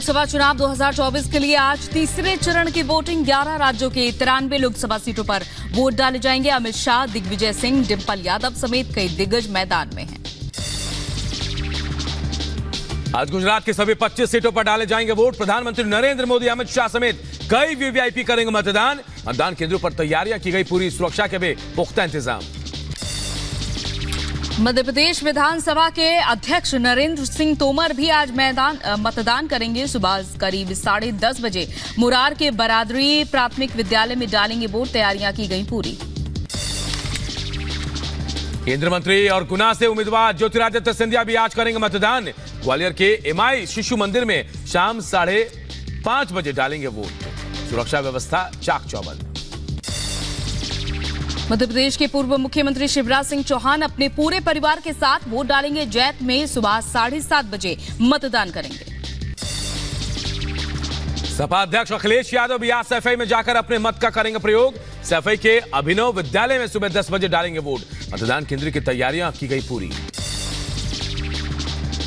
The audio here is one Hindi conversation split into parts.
लोकसभा चुनाव 2024 के लिए आज तीसरे चरण की वोटिंग 11 राज्यों के 93 लोकसभा सीटों पर वोट डाले जाएंगे। अमित शाह, दिग्विजय सिंह, डिंपल यादव समेत कई दिग्गज मैदान में हैं। आज गुजरात की सभी 25 सीटों पर डाले जाएंगे वोट। प्रधानमंत्री नरेंद्र मोदी, अमित शाह समेत कई वीवीआईपी करेंगे मतदान। मतदान केंद्रों पर तैयारियां की गई, पूरी सुरक्षा के भी पुख्ता इंतजाम। मध्य प्रदेश विधानसभा के अध्यक्ष नरेंद्र सिंह तोमर भी आज मतदान करेंगे। सुबह करीब 10:30 बजे मुरार के बरादरी प्राथमिक विद्यालय में डालेंगे वोट। तैयारियां की गई पूरी। केंद्रीय मंत्री और गुना से उम्मीदवार ज्योतिरादित्य सिंधिया भी आज करेंगे मतदान। ग्वालियर के एमआई शिशु मंदिर में शाम 5:30 बजे डालेंगे वोट। सुरक्षा व्यवस्था चाक चौबंद। मध्य प्रदेश के पूर्व मुख्यमंत्री शिवराज सिंह चौहान अपने पूरे परिवार के साथ वोट डालेंगे। जैत में सुबह 7:30 बजे मतदान करेंगे। सपा अध्यक्ष अखिलेश यादव भी आज सैफई में जाकर अपने मत का करेंगे प्रयोग। सैफई के अभिनव विद्यालय में सुबह 10 बजे डालेंगे वोट। मतदान केंद्र की तैयारियां की गई पूरी।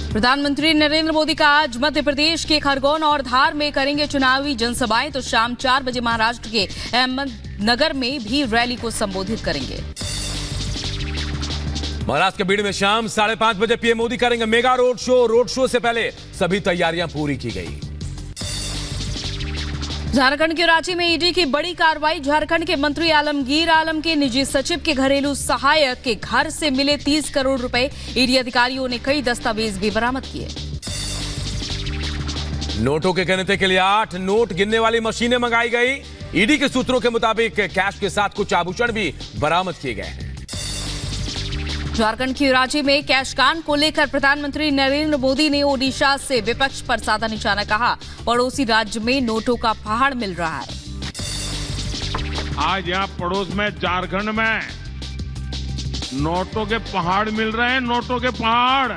प्रधानमंत्री नरेंद्र मोदी का आज मध्य प्रदेश के खरगोन और धार में करेंगे चुनावी जनसभाएं, तो शाम 4 बजे महाराष्ट्र के अहमदनगर में भी रैली को संबोधित करेंगे। महाराष्ट्र के बीड़ में शाम 5:30 बजे पीएम मोदी करेंगे mega road show. Road show से पहले सभी तैयारियां पूरी की गई। झारखंड के रांची में ईडी की बड़ी कार्रवाई। झारखंड के मंत्री आलमगीर आलम के निजी सचिव के घरेलू सहायक के घर से मिले 30 करोड़ रुपए। ईडी अधिकारियों ने कई दस्तावेज भी बरामद किए। नोटों के गिनती के लिए 8 नोट गिनने वाली मशीनें मंगाई गई। ईडी के सूत्रों के मुताबिक कैश के साथ कुछ आभूषण भी बरामद किए गए हैं। झारखंड की रांची में कैश कांड को लेकर प्रधानमंत्री नरेंद्र मोदी ने ओडिशा से विपक्ष पर साधा निशाना। कहा, पड़ोसी राज्य में नोटों का पहाड़ मिल रहा है। आज यहाँ पड़ोस में झारखंड में नोटों के पहाड़ मिल रहे हैं। नोटों के पहाड़,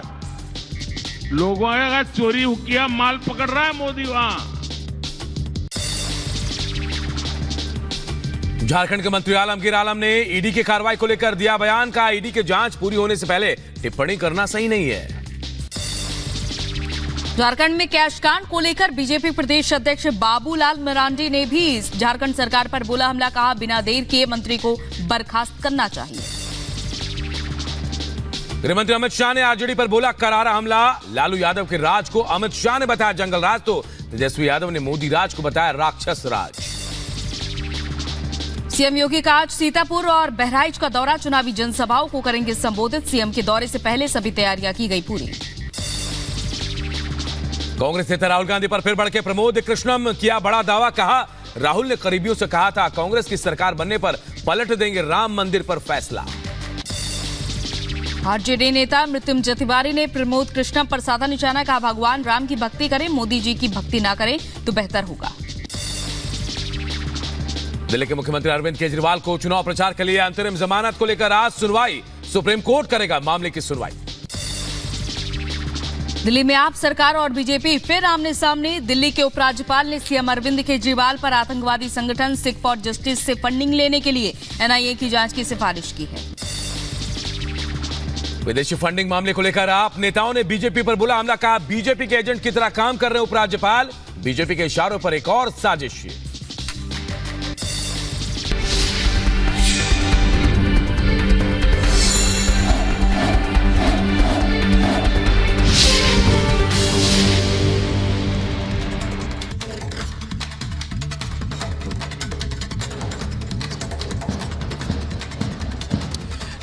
लोगों का चोरी किया माल पकड़ रहा है मोदी वहां। झारखंड के मंत्री आलमगीर आलम ने ईडी की कार्रवाई को लेकर दिया बयान। का ईडी की जांच पूरी होने से पहले टिप्पणी करना सही नहीं है। झारखंड में कैश कांड को लेकर बीजेपी प्रदेश अध्यक्ष बाबूलाल मरांडी ने भी झारखंड सरकार पर बोला हमला। कहा, बिना देर किए मंत्री को बर्खास्त करना चाहिए। गृहमंत्री अमित शाह ने आरजेडी पर बोला करारा हमला। लालू यादव के राज को अमित शाह ने बताया जंगल राज, तो तेजस्वी यादव ने मोदी राज को बताया राक्षस राज। सीएम योगी का आज सीतापुर और बहराइच का दौरा। चुनावी जनसभाओं को करेंगे संबोधित। सीएम के दौरे से पहले सभी तैयारियां की गई पूरी। कांग्रेस नेता राहुल गांधी पर फिर भड़के प्रमोद कृष्णम। किया बड़ा दावा। कहा, राहुल ने करीबियों से कहा था कांग्रेस की सरकार बनने पर पलट देंगे राम मंदिर पर फैसला। आरजेडी नेता मृत्युंजय तिवारी ने प्रमोद कृष्णम पर साधा निशाना। कहा, भगवान राम की भक्ति करें, मोदी जी की भक्ति ना करें तो बेहतर होगा। दिल्ली के मुख्यमंत्री अरविंद केजरीवाल को चुनाव प्रचार के लिए अंतरिम जमानत को लेकर आज सुनवाई। सुप्रीम कोर्ट करेगा मामले की सुनवाई। दिल्ली में आप सरकार और बीजेपी फिर आमने सामने। दिल्ली के उपराज्यपाल ने सीएम अरविंद केजरीवाल पर आतंकवादी संगठन सिख फॉर जस्टिस से फंडिंग लेने के लिए एनआईए की जांच की सिफारिश की है। विदेशी फंडिंग मामले को लेकर आप नेताओं ने बीजेपी पर बोला हमला। कहा, बीजेपी के एजेंट की तरह काम कर रहे उपराज्यपाल। बीजेपी के इशारों पर एक और साजिश।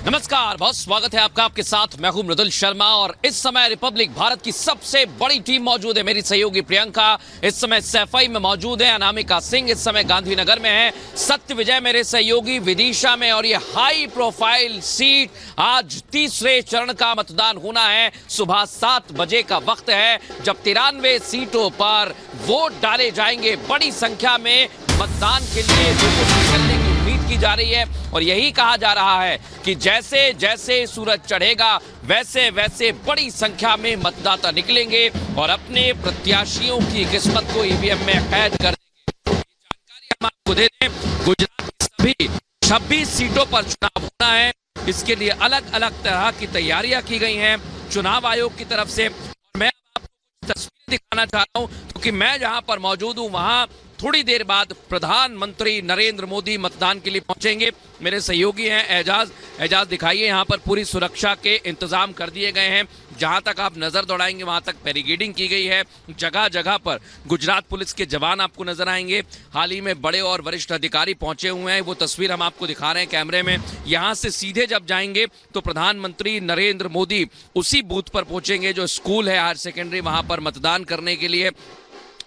नमस्कार, बहुत स्वागत है आपका। आपके साथ मैं हूं मृदुल शर्मा और इस समय रिपब्लिक भारत की सबसे बड़ी टीम मौजूद है। मेरी सहयोगी प्रियंका इस समय सैफई में मौजूद है। अनामिका सिंह इस समय गांधीनगर में है। सत्य विजय मेरे सहयोगी विदिशा में। और ये हाई प्रोफाइल सीट, आज तीसरे चरण का मतदान होना है। सुबह 7 बजे का वक्त है जब 93 सीटों पर वोट डाले जाएंगे। बड़ी संख्या में मतदान के लिए लोगों को निकलने की उम्मीद की जा रही है और यही कहा जा रहा है कि जैसे जैसे सूरज चढ़ेगा वैसे वैसे बड़ी संख्या में मतदाता निकलेंगे और अपने प्रत्याशियों की किस्मत को ईवीएम में कैद कर देंगे। ये जानकारी हम आपको दे दें, गुजरात की सभी 26 सीटों पर चुनाव होना है। इसके लिए अलग अलग तरह की तैयारियां की गई हैं चुनाव आयोग की तरफ से। मैं आपको कुछ तस्वीरें दिखाना चाह रहा हूं क्योंकि मैं जहां पर मौजूद हूं वहां थोड़ी देर बाद प्रधानमंत्री नरेंद्र मोदी मतदान के लिए पहुंचेंगे। मेरे सहयोगी हैं एजाज दिखाइए, यहां पर पूरी सुरक्षा के इंतजाम कर दिए गए हैं। जहां तक आप नजर दौड़ाएंगे वहां तक बैरिकेडिंग की गई है। जगह जगह पर गुजरात पुलिस के जवान आपको नजर आएंगे। हाल ही में बड़े और वरिष्ठ अधिकारी पहुंचे हुए हैं, वो तस्वीर हम आपको दिखा रहे हैं कैमरे में। यहां से सीधे जब जाएंगे तो प्रधानमंत्री नरेंद्र मोदी उसी बूथ पर पहुंचेंगे जो स्कूल है हायर सेकेंडरी, वहां पर मतदान करने के लिए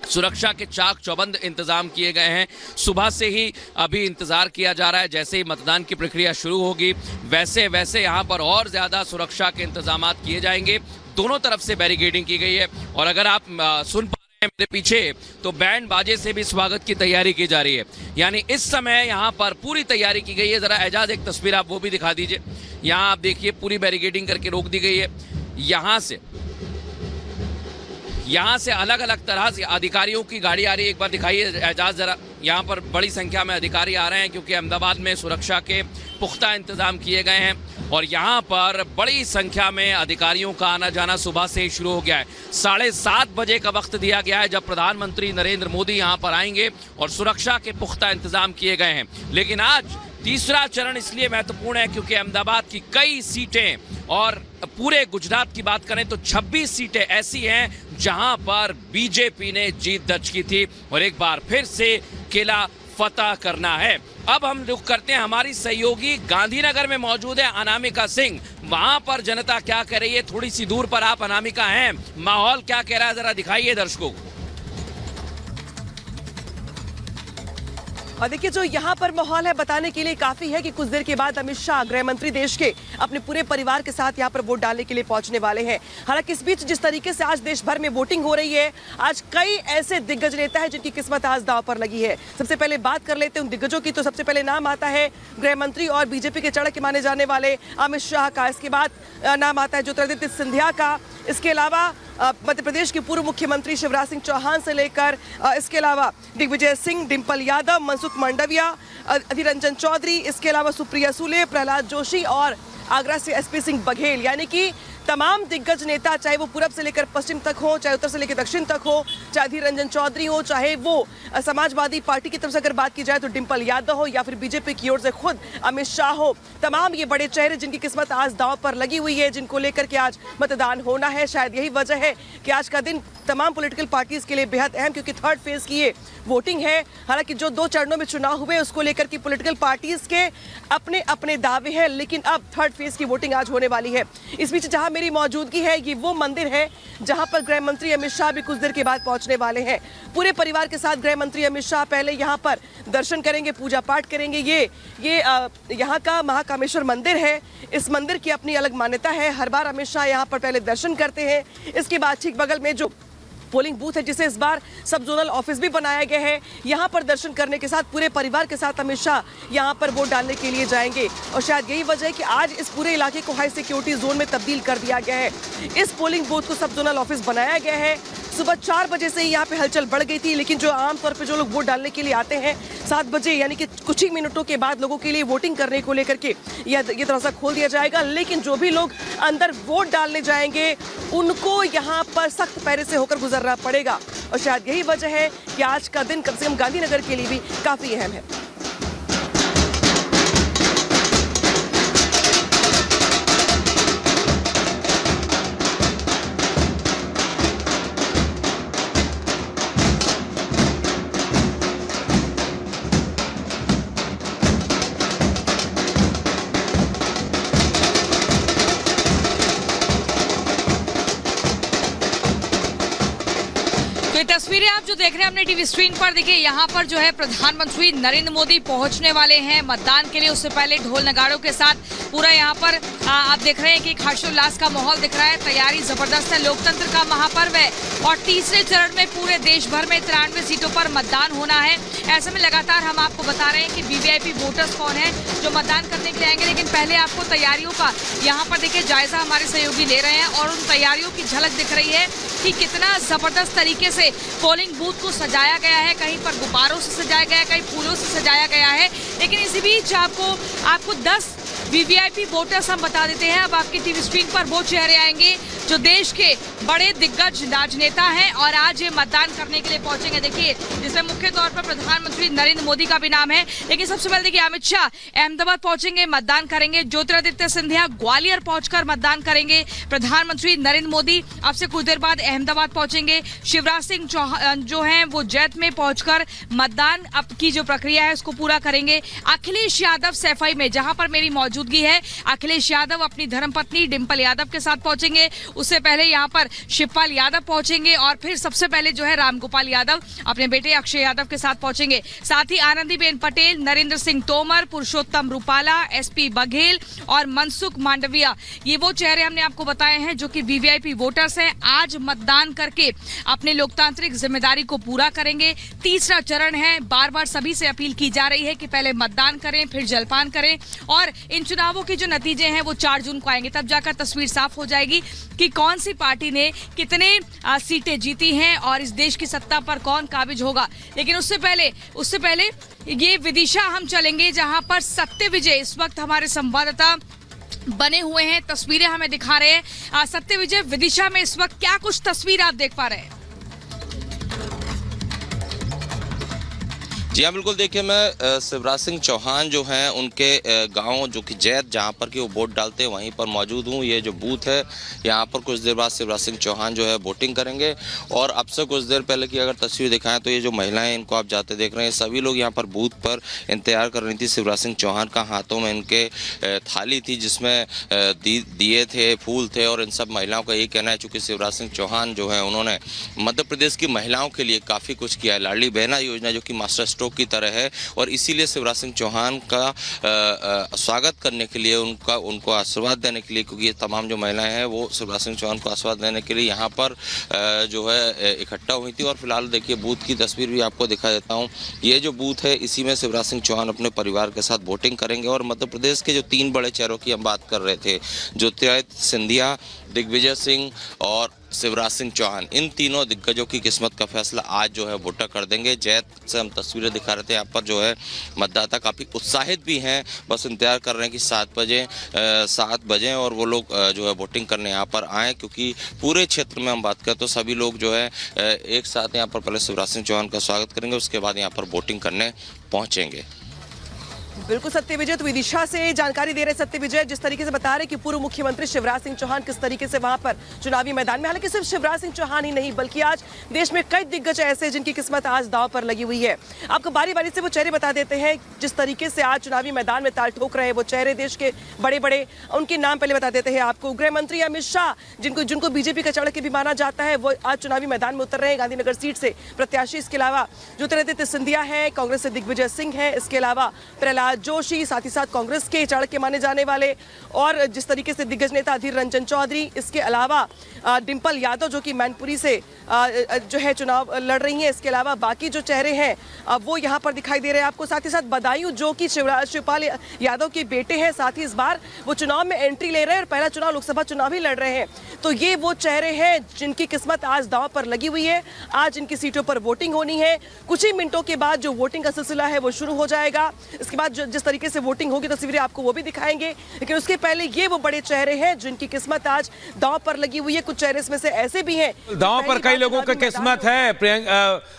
सुरक्षा के चाक चौबंद इंतजाम किए गए हैं। सुबह से ही अभी इंतजार किया जा रहा है, जैसे ही मतदान की प्रक्रिया शुरू होगी वैसे वैसे यहाँ पर और ज्यादा सुरक्षा के इंतजाम किए जाएंगे। दोनों तरफ से बैरिकेडिंग की गई है और अगर आप सुन पा रहे हैं मेरे पीछे तो बैंड बाजे से भी स्वागत की तैयारी की जा रही है। यानी इस समय यहाँ पर पूरी तैयारी की गई है। जरा एजाज एक तस्वीर आप वो भी दिखा दीजिए। यहाँ आप देखिए पूरी बैरिकेडिंग करके रोक दी गई है। यहाँ से अलग अलग तरह से अधिकारियों की गाड़ी आ रही है। एक बार दिखाइए एजाज जरा। यहाँ पर बड़ी संख्या में अधिकारी आ रहे हैं क्योंकि अहमदाबाद में सुरक्षा के पुख्ता इंतजाम किए गए हैं और यहाँ पर बड़ी संख्या में अधिकारियों का आना जाना सुबह से ही शुरू हो गया है। 7:30 बजे का वक्त दिया गया है जब प्रधानमंत्री नरेंद्र मोदी यहाँ पर आएंगे और सुरक्षा के पुख्ता इंतजाम किए गए हैं। लेकिन आज तीसरा चरण इसलिए महत्वपूर्ण है क्योंकि अहमदाबाद की कई सीटें और पूरे गुजरात की बात करें तो 26 सीटें ऐसी हैं जहां पर बीजेपी ने जीत दर्ज की थी और एक बार फिर से किला फतह करना है। अब हम रुख करते हैं, हमारी सहयोगी गांधीनगर में मौजूद है अनामिका सिंह। वहां पर जनता क्या कह रही है, थोड़ी सी दूर पर आप अनामिका हैं, माहौल क्या कह रहा है जरा दिखाइए दर्शकों को। और देखिए जो यहाँ पर माहौल है बताने के लिए काफी है कि कुछ देर के बाद अमित शाह गृह मंत्री देश के अपने पूरे परिवार के साथ यहाँ पर वोट डालने के लिए पहुंचने वाले हैं। हालांकि इस बीच जिस तरीके से आज देश भर में वोटिंग हो रही है, आज कई ऐसे दिग्गज नेता हैं जिनकी किस्मत आज दांव पर लगी है। सबसे पहले बात कर लेते हैं उन दिग्गजों की, तो सबसे पहले नाम आता है गृह मंत्री और बीजेपी के चढ़क माने जाने वाले अमित शाह का। इसके बाद नाम आता है ज्योतिरादित्य सिंधिया का। इसके अलावा मध्य प्रदेश के पूर्व मुख्यमंत्री शिवराज सिंह चौहान से लेकर इसके अलावा दिग्विजय सिंह, डिंपल यादव, मनसुख मंडाविया, अधीर रंजन चौधरी, इसके अलावा सुप्रिया सुले, प्रहलाद जोशी और आगरा से एसपी सिंह बघेल, यानी कि तमाम दिग्गज नेता, चाहे वो पूरब से लेकर पश्चिम तक हो, चाहे उत्तर से लेकर दक्षिण तक हो, चाहे अधीर रंजन चौधरी हो, चाहे वो समाजवादी पार्टी की तरफ से अगर बात की जाए तो डिंपल यादव हो, या फिर बीजेपी की ओर से खुद अमित शाह हो, तमाम ये बड़े चेहरे जिनकी किस्मत आज दांव पर लगी हुई है, जिनको लेकर के आज मतदान होना है। शायद यही वजह है कि आज का दिन तमाम पॉलिटिकल पार्टीज के लिए बेहद अहम, क्योंकि थर्ड फेज की ये वोटिंग है। हालांकि जो 2 चरणों में चुनाव हुए उसको लेकर के पॉलिटिकल पार्टीज के अपने अपने दावे हैं, लेकिन अब थर्ड फेज की वोटिंग आज होने वाली है। इस बीच जहां मेरी मौजूदगी है ये वो मंदिर है जहां पर गृह मंत्री अमित शाह भी कुछ देर के बाद पहुंचने वाले हैं। पूरे परिवार के साथ गृह मंत्री अमित शाह पहले यहां पर दर्शन करेंगे, पूजा पाठ करेंगे। ये यहाँ का महाकामेश्वर मंदिर है। इस मंदिर की अपनी अलग मान्यता है। हर बार अमित शाह यहाँ पर पहले दर्शन करते हैं। इसके बाद ठीक बगल में जो पोलिंग बूथ है, जिसे इस बार सब जोनल ऑफिस भी बनाया गया है, यहाँ पर दर्शन करने के साथ पूरे परिवार के साथ अमित शाह यहाँ पर वोट डालने के लिए जाएंगे। और शायद यही वजह है कि आज इस पूरे इलाके को हाई सिक्योरिटी जोन में तब्दील कर दिया गया है। इस पोलिंग बूथ को सब जोनल ऑफिस बनाया गया है। सुबह 4 बजे से ही यहाँ पे हलचल बढ़ गई थी, लेकिन जो आमतौर पे जो लोग वोट डालने के लिए आते हैं 7 बजे, यानी कि कुछ ही मिनटों के बाद लोगों के लिए वोटिंग करने को लेकर के ये दरवाजा खोल दिया जाएगा। लेकिन जो भी लोग अंदर वोट डालने जाएंगे उनको यहाँ पर सख्त पैरे से होकर गुजरना पड़ेगा। और शायद यही वजह है कि आज का दिन कम से कम गांधीनगर के लिए भी काफी अहम है। तस्वीरें आप जो देख रहे हैं अपने टीवी स्क्रीन पर, देखिए यहाँ पर जो है प्रधानमंत्री नरेंद्र मोदी पहुंचने वाले हैं मतदान के लिए। उससे पहले ढोल नगाड़ों के साथ पूरा यहाँ पर आप देख रहे हैं कि हर्षोल्लास का माहौल दिख रहा है। तैयारी जबरदस्त है। लोकतंत्र का महापर्व है और तीसरे चरण में पूरे देश भर में 93 सीटों पर मतदान होना है। ऐसे में लगातार हम आपको बता रहे हैं कि वीवीआईपी वोटर्स कौन है जो मतदान करने के लिए आएंगे। लेकिन पहले आपको तैयारियों का यहाँ पर देखिए जायजा हमारे सहयोगी ले रहे हैं और उन तैयारियों की झलक दिख रही है कि कितना जबरदस्त तरीके से पोलिंग बूथ को सजाया गया है। कहीं पर गुब्बारों से सजाया गया है, कहीं फूलों से सजाया गया है। लेकिन इसी बीच आपको 10 वीवीआईपी वोटर्स हम बता देते हैं। अब आपकी टीवी स्क्रीन पर वो चेहरे आएंगे जो देश के बड़े दिग्गज राजनेता हैं और आज ये मतदान करने के लिए पहुंचेंगे। देखिए, जिसमें मुख्य तौर पर प्रधानमंत्री नरेंद्र मोदी का भी नाम है, लेकिन सबसे पहले देखिए अमित शाह अहमदाबाद पहुंचेंगे, मतदान करेंगे। ज्योतिरादित्य सिंधिया ग्वालियर पहुंचकर मतदान करेंगे। प्रधानमंत्री नरेंद्र मोदी अब से कुछ देर बाद अहमदाबाद पहुंचेंगे। शिवराज सिंह चौहान जो हैं वो जैत में पहुंचकर मतदान अब की जो प्रक्रिया है उसको पूरा करेंगे। अखिलेश यादव सैफई में, जहां पर मेरी मौजूदगी है, अखिलेश यादव अपनी धर्मपत्नी डिंपल यादव के साथ पहुंचेंगे। उससे पहले यहां पर शिवपाल यादव पहुंचेंगे और फिर सबसे पहले जो है रामगोपाल यादव अपने बेटे अक्षय यादव के साथ पहुंचेंगे। साथ ही आनंदीबेन पटेल, नरेंद्र सिंह तोमर, पुरुषोत्तम रूपाला, एसपी बघेल और मनसुख मांडविया, ये वो चेहरे हमने आपको बताए हैं जो कि वीवीआईपी वोटर्स हैं। आज मतदान करके अपने लोकतांत्रिक जिम्मेदारी को पूरा करेंगे। तीसरा चरण है। बार बार सभी से अपील की जा रही है कि पहले मतदान करें, फिर जलपान करें और इन चुनावों के जो नतीजे हैं वो 4 जून को आएंगे। तब जाकर तस्वीर साफ हो जाएगी कि कौन सी पार्टी ने कितने सीटें जीती हैं और इस देश की सत्ता पर कौन काबिज होगा। लेकिन उससे पहले ये विदिशा हम चलेंगे, जहां पर सत्य विजय इस वक्त हमारे संवाददाता बने हुए हैं, तस्वीरें हमें दिखा रहे हैं। सत्य विजय, विदिशा में इस वक्त क्या कुछ तस्वीर आप देख पा रहे हैं? जी हाँ, बिल्कुल। देखिए, मैं शिवराज सिंह चौहान जो हैं उनके गांव जो कि जैत, जहां पर कि वो वोट डालते हैं, वहीं पर मौजूद हूँ। ये जो बूथ है, यहाँ पर कुछ देर बाद शिवराज सिंह चौहान जो है वोटिंग करेंगे। और अब से कुछ देर पहले की अगर तस्वीर दिखाएं तो ये जो महिलाएं, इनको आप जाते देख रहे हैं, सभी लोग यहाँ पर बूथ पर इंतजार कर रही थी। शिवराज सिंह चौहान का हाथों में इनके थाली थी जिसमें दिए थे, फूल थे। और इन सब महिलाओं का यही कहना है, चूँकि शिवराज सिंह चौहान जो है उन्होंने मध्य प्रदेश की महिलाओं के लिए काफ़ी कुछ किया है। लाडली बहना योजना जो कि मास्टर स्ट्रोक की तरह है, और इसीलिए शिवराज सिंह चौहान का स्वागत करने के लिए, उनको आशीर्वाद देने के लिए, क्योंकि ये तमाम जो महिलाएं हैं वो शिवराज सिंह चौहान को आशीर्वाद देने के लिए यहाँ पर जो है इकट्ठा हुई थी। और फिलहाल देखिए, बूथ की तस्वीर भी आपको दिखा देता हूँ। ये जो बूथ है, इसी में शिवराज सिंह चौहान अपने परिवार के साथ वोटिंग करेंगे। और मध्य प्रदेश के जो 3 बड़े चेहरों की हम बात कर रहे थे, ज्योतिरादित्य सिंधिया, दिग्विजय सिंह और शिवराज सिंह चौहान, इन तीनों दिग्गजों की किस्मत का फैसला आज जो है वोटर कर देंगे। जैत से हम तस्वीरें दिखा रहे थे, यहाँ पर जो है मतदाता काफ़ी उत्साहित भी हैं, बस इंतजार कर रहे हैं कि 7 बजे और वो लोग जो है वोटिंग करने यहाँ पर आएँ। क्योंकि पूरे क्षेत्र में हम बात करें तो सभी लोग जो है एक साथ यहाँ पर पहले शिवराज सिंह चौहान का स्वागत करेंगे, उसके बाद यहाँ पर वोटिंग करने पहुँचेंगे। बिल्कुल सत्य विजय, तो विदिशा से जानकारी दे रहे सत्य विजय, जिस तरीके से बता रहे कि पूर्व मुख्यमंत्री शिवराज सिंह चौहान किस तरीके से वहां पर चुनावी मैदान में, हालांकि सिर्फ शिवराज सिंह चौहान ही नहीं बल्कि आज देश में कई दिग्गज ऐसे जिनकी किस्मत आज दांव पर लगी हुई है। आपको बारी बारी से वो चेहरे बता देते हैं जिस तरीके से आज चुनावी मैदान में ताल ठोक रहे हैं वो चेहरे, देश के बड़े बड़े, उनके नाम पहले बता देते हैं आपको। गृह मंत्री अमित शाह, जिनको बीजेपी का चढ़ के भी माना जाता है, वो आज चुनावी मैदान में उतर रहे हैं, गांधीनगर सीट से प्रत्याशी। इसके अलावा ज्योतिरादित्य सिंधिया है, कांग्रेस से दिग्विजय सिंह है, इसके अलावा प्रहलाद जोशी, साथ ही साथ कांग्रेस के चढ़ के माने जाने वाले और जिस तरीके से दिग्गज नेता अधीर रंजन चौधरी, इसके अलावा डिंपल यादव जो कि मैनपुरी से जो है चुनाव लड़ रही हैं। इसके अलावा बाकी जो चेहरे हैं वो यहाँ पर दिखाई दे रहे हैं आपको। साथ ही साथ बदायूं जो कि शिवपाल यादव के बेटे हैं, साथ ही इस बार वो चुनाव में एंट्री ले रहे हैं और पहला चुनाव लोकसभा चुनाव ही लड़ रहे हैं। तो ये वो चेहरे हैं जिनकी किस्मत आज दांव पर लगी हुई है। आज इनकी सीटों पर वोटिंग होनी है। कुछ ही मिनटों के बाद जो वोटिंग का सिलसिला है वो शुरू हो जाएगा। इसके बाद जिस तरीके से वोटिंग होगी तस्वीरें आपको वो भी दिखाएंगे, लेकिन उसके पहले ये वो बड़े चेहरे हैं जिनकी किस्मत आज दांव पर लगी हुई है। कुछ चेहरे इसमें से ऐसे भी हैं दांव पर कई लोगों की किस्मत है।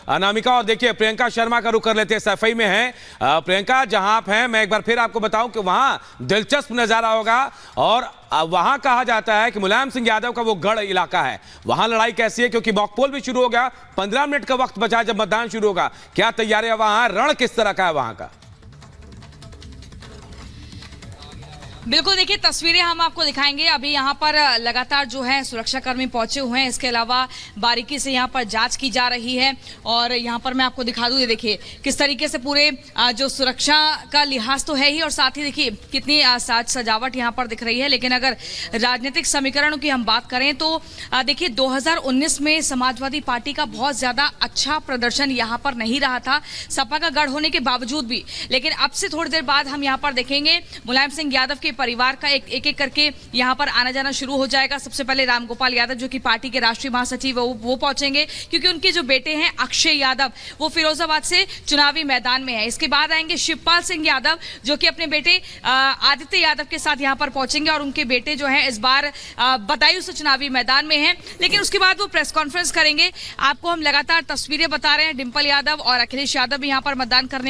अनामिका, और देखिए प्रियंका शर्मा का रुख कर लेते हैं, सफाई में है। प्रियंका, जहां आप हैं, मैं एक बार फिर आपको बताऊं कि वहां दिलचस्प नजारा होगा और वहां कहा जाता है कि मुलायम सिंह यादव का वो गढ़ इलाका है। वहां लड़ाई कैसी है, क्योंकि मॉकपोल भी शुरू हो गया, 15 मिनट का वक्त बचा जब मतदान शुरू होगा। क्या तैयारियां वहां, रण किस तरह का है वहां का? बिल्कुल, देखिए तस्वीरें हम आपको दिखाएंगे। अभी यहाँ पर लगातार जो है सुरक्षाकर्मी पहुंचे हुए हैं, इसके अलावा बारीकी से यहाँ पर जांच की जा रही है। और यहाँ पर मैं आपको दिखा दूँ, ये देखिए किस तरीके से पूरे जो सुरक्षा का लिहाज तो है ही, और साथ ही देखिए कितनी साज सजावट यहाँ पर दिख रही है। लेकिन अगर राजनीतिक समीकरणों की हम बात करें तो देखिए 2019 में समाजवादी पार्टी का बहुत ज्यादा अच्छा प्रदर्शन यहाँ पर नहीं रहा था, सपा का गढ़ होने के बावजूद भी। लेकिन अब से थोड़ी देर बाद हम यहाँ पर देखेंगे मुलायम सिंह यादव के के परिवार का एक एक करके यहाँ पर आना जाना शुरू हो जाएगा। सबसे पहले रामगोपाल यादव जो कि पार्टी के राष्ट्रीय महासचिव वो पहुंचेंगे, क्योंकि उनके जो बेटे हैं अक्षय यादव वो फिरोजाबाद से चुनावी मैदान में है। इसके बाद आएंगे शिवपाल सिंह यादव जो कि अपने बेटे आदित्य यादव के साथ यहाँ पर पहुंचेंगे और उनके बेटे जो है इस बार बदायूं से चुनावी मैदान में हैं। लेकिन उसके बाद वो प्रेस कॉन्फ्रेंस करेंगे। आपको हम लगातार तस्वीरें बता रहे हैं, डिंपल यादव और अखिलेश यादव भी यहाँ पर मतदान करने